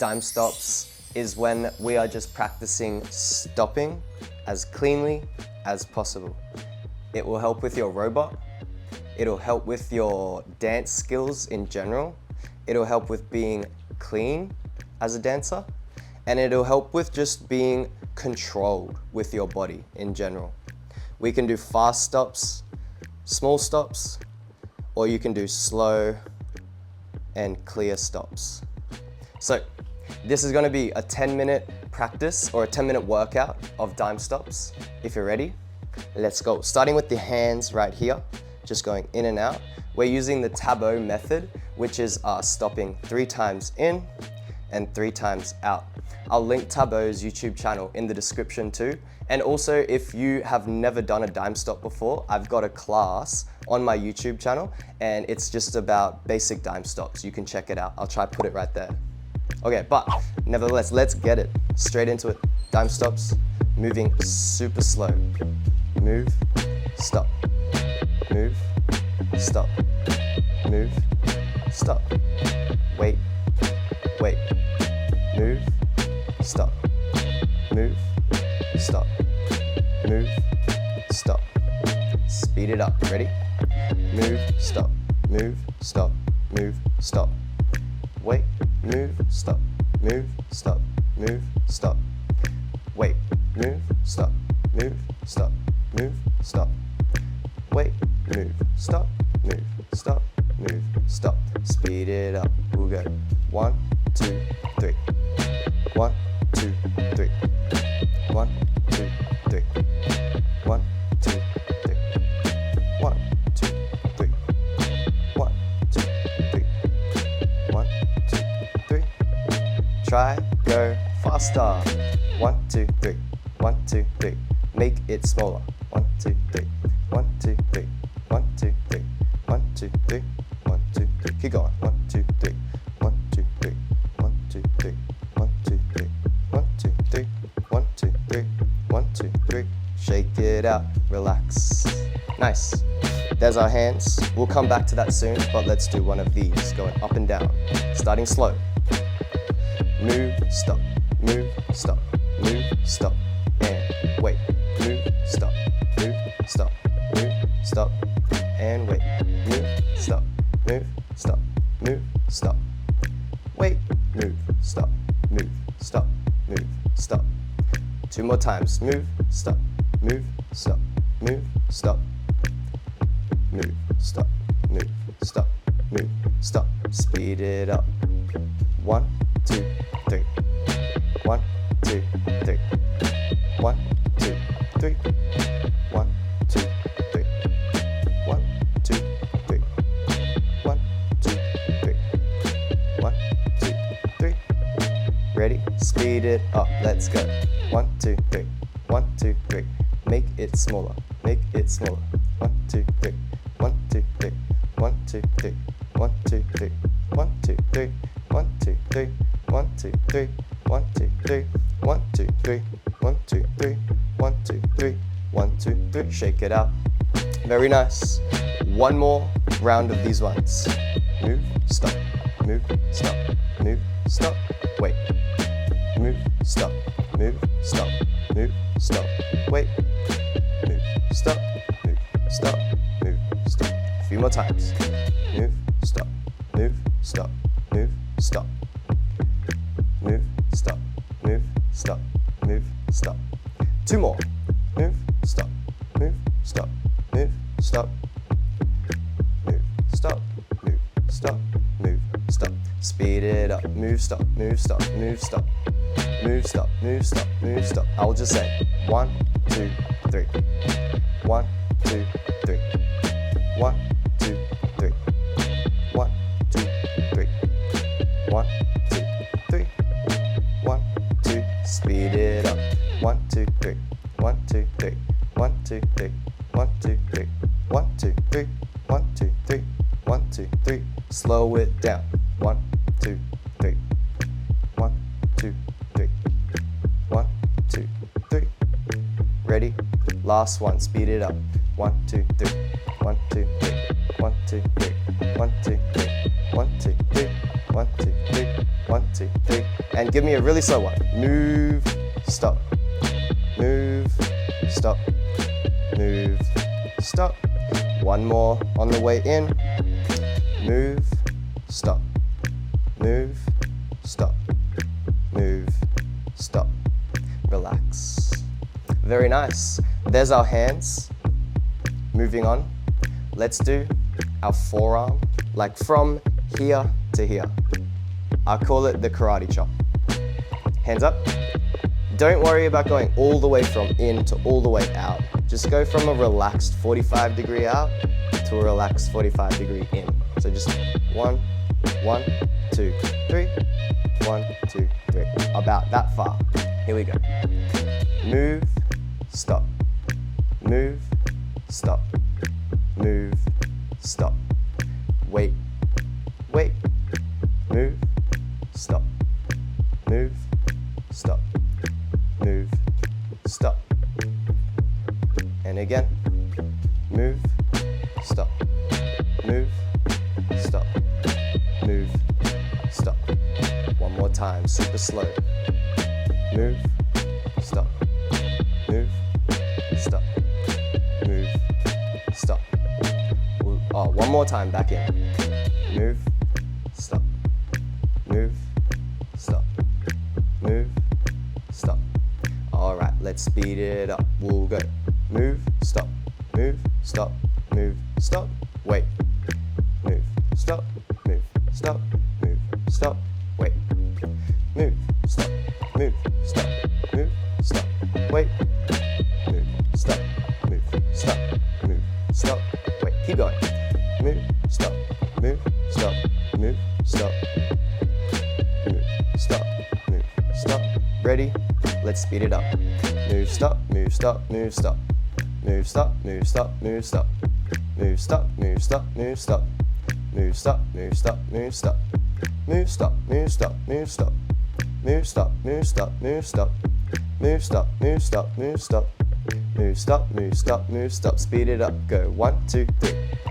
dime stops is when we are just practicing stopping as cleanly as possible. It will help with your robot. It'll help with your dance skills in general. It'll help with being clean as a dancer. And it'll help with just being controlled with your body in general. We can do fast stops, small stops, or you can do slow and clear stops. So this is going to be a 10-minute practice or a 10-minute workout of dime stops. If you're ready, let's go. Starting with the hands right here, just going in and out. We're using the tableau method, which is stopping 3 times in and 3 times out. I'll link Tableau's YouTube channel in the description too. And also, if you have never done a dime stop before, I've got a class on my YouTube channel and it's just about basic dime stops. You can check it out. I'll try to put it right there. Okay, but nevertheless, let's get it. Straight into it. Dime stops, moving super slow. Move, stop, move, stop, move, stop, wait, wait, move, stop, move, stop, move, stop. Speed it up, ready? Move, stop, move, stop, move, stop. Wait, move, stop, move, stop, move, stop. Wait, move, stop, move, stop, move, stop. Wait, move, stop, move, stop, move, stop. Speed it up, we'll go 1, 2, 3. 1, 2, 3. 1, 2, 3. 1, 2, 3. 1, 2, 3. 1, 2, 3. 1, 2, 3. Try, go faster. 1, 2, 3. 1, 2, 3. Make it smaller. 1, 2, 3. 1, 2, 3. 1, 2, 3. 1, 2, 3. 1, 2, 3. Keep going. 1, 2, 3. 1, 2, 3. 1, 2, 3. 1, 2, 3. 1, 2, 3. 1, 2, 3. 1, 2, 3. Shake it out. Relax. Nice. There's our hands. We'll come back to that soon, but let's do one of these, going up and down. Starting slow. Move, stop. Move, stop. Move, stop. And wait. Move, stop. Move, stop. Move, stop. And wait. Move, stop. Move, stop. Move, stop. Wait. Move, stop. Move, stop. Move, stop. 2 more times. Move, stop. Move, stop. Move, stop. Move, stop. Move, stop. Move, stop. Speed it up. 1, 2, 3. 1, 2, 3. 1, 2, 3. 1, 2, 3. 1, 2, 3. 1, 2, 3. 1, 2, 3. Ready? Speed it up. Let's go. 1, 2, 3. 1, 2, 3. Make it smaller. Make it smaller. 1, 2, 3. 1, 2, 3. 1, 2, 3. 1, 2, 3. 1, 2, 3. 1, 2, 3. 1, 2, 3. 1, 2, 3. 1, 2, 3. 1, 2, 3. 1, 2, 3. 1, 2, 3. Shake it out. Very nice. One more round of these ones. Move, stop. Move, stop. Move, stop. Wait. Move, stop. Move, stop. Move, stop. Wait. Move, stop. Move, stop. Move, stop. A few more times. Move, stop. Move, stop. Move, stop. Move, stop. Move, stop. Move, stop. 2 more. Move, stop. Move, stop. Move, stop. Move, stop. Move, stop. Move, stop. Speed it up. Move, stop. Move, stop. Move, stop. Move, stop. Move, stop. Move, stop. I will just say 1, 2, 3. 1, 2, 3. 1, 2, 3. 1, 2, 3. 1, 2, 3. 1, 2. Speed it up. 1, 2, 3. 1, 2, 3. 1, 2, 3. 1, 2, 3. 1, 2, 3. 1, 2, 3. 1, 2, 3. Slow it down. 1, 2, 3. 1, 2, 3. 1, 2, 3. Ready? Last one. Speed it up. 1, 2, 3. 1, 2, 3. 1, 2, 3. 1, 2, 3. 1, 2, 3. 1, 2, 3, 1, 2, 3. And give me a really slow one. Move, stop, move, stop, move, stop. One more on the way in. Move, stop, move, stop, move, stop. Relax. Very nice. There's our hands. Moving on. Let's do our forearm, like from here to here. I call it the karate chop. Hands up. Don't worry about going all the way from in to all the way out. Just go from a relaxed 45-degree out to a relaxed 45-degree in. So just 1, 1, 2, 3, 1, 2, 3. About that far. Here we go. Move, stop, move, stop, move, stop. Wait, wait, move, stop, move, stop, move, stop. And again, move, stop, move, stop, move, stop. One more time, super slow. Move, stop, move, stop, move, stop. Oh, one more time, back in. Move, stop, move, stop, move, stop. All right, let's speed it up. We'll go. Move, stop, move, stop, move, stop, wait. Move, stop, move, stop, move, stop, wait. Move, stop, move, stop, move, stop, wait. Move, stop, move, stop, move, stop, wait. Keep going. Move, stop, move, stop, move, stop, move, stop, move, stop. Ready? Let's speed it up. Move, stop, move, stop, move, stop. Move, stop, move, stop, move, stop. Move, stop, move, stop, move, stop. Move, stop, move, stop, move, stop. Move, stop, move, stop, move, stop. Move, stop, move, stop, move, stop. Move, stop, move, stop, move, stop. Move, stop, move, stop, move, stop. Speed it up. Go 1, 2, 3.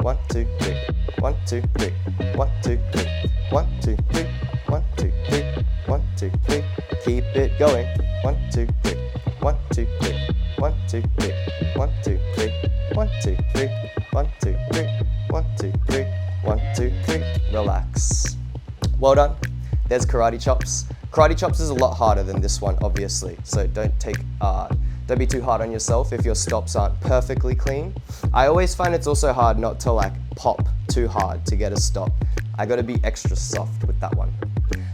1, 2, 3. 1, 2, 3. 1, 2, 3. 1, 2, 3. 1, 2, 3. 1, 2, 3. Keep it going. 1, 2, 3. 1, 2, 3. 1, 2, 3. 1, 2, 3. 1, 2, 3. 1, 2, 3. 1, 2, 3. 1, 2, 3. Relax. Well done. There's karate chops. Karate chops is a lot harder than this one, obviously. So don't be too hard on yourself if your stops aren't perfectly clean. I always find it's also hard not to like pop too hard to get a stop. I gotta be extra soft with that one.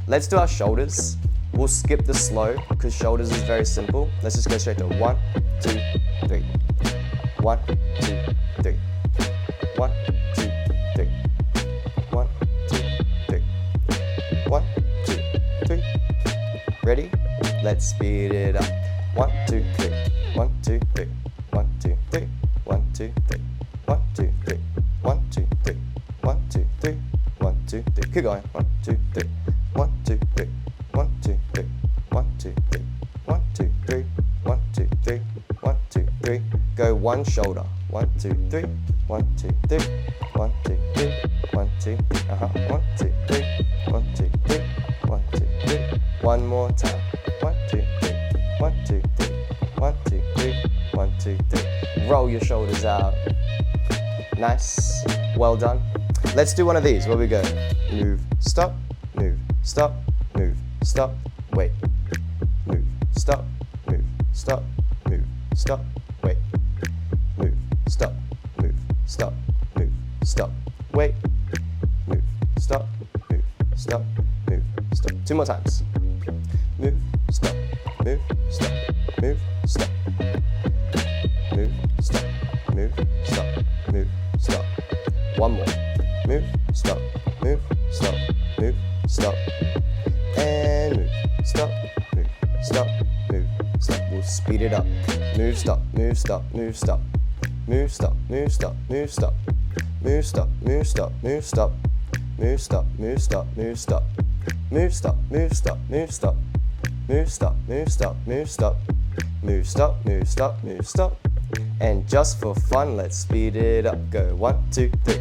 Let's do our shoulders. We'll skip the slow because shoulders is very simple. Let's just go straight to 1, 2, 3. 1, 2, 3. 1, 2, 3. 1, 2, 3. 1, 2, 3. Ready? Let's speed it up. 1, 2, 3. 1, 2, 3. 1, 2, 3. 1, 2, 3. 1, 2, 3. 1, 2, 3. 1, 2, 3. 1, 2, 3. Keep going. 1, 2, 3. 1, 2, 3. 1, 2, 3. 1, 2, 3. 1, 2, 3. 1, 2, 3. 1, 2, 3. Go one shoulder. 1, 2, 3. 1, 2, 3. 1, 2, 3. 1, 2, 3. 1, 2, 3. 1, 2, 3. 1, 2, 3. One more time. 1, 2, 3. 1, 2, 3. 1, 2, 3. 1, 2, 3. Roll your shoulders out. Nice. Well done. Let's do one of these where we go. Move, stop, move, stop, move, stop, wait. Move, stop, move, stop, move, stop, wait. Move, stop, move, stop, move, stop, wait. Move, stop, move, stop, move, stop. 2 more times. Move, stop, move, stop, move, stop. Move, stop, move, stop, move, stop. One more. Move, stop, move, stop, move, stop. And move, stop, move, stop, move, stop. We'll speed it up. Move, stop, move, stop, move, stop. Move, stop, move, stop, move, stop. Move, stop, move, stop, move, stop. Move, stop, move, stop, move, stop. Move, stop, move, stop, move, stop. Move, stop, move, stop, move, stop. Move, stop, move, stop, move, stop. And just for fun, let's speed it up. Go 1, 2, 3.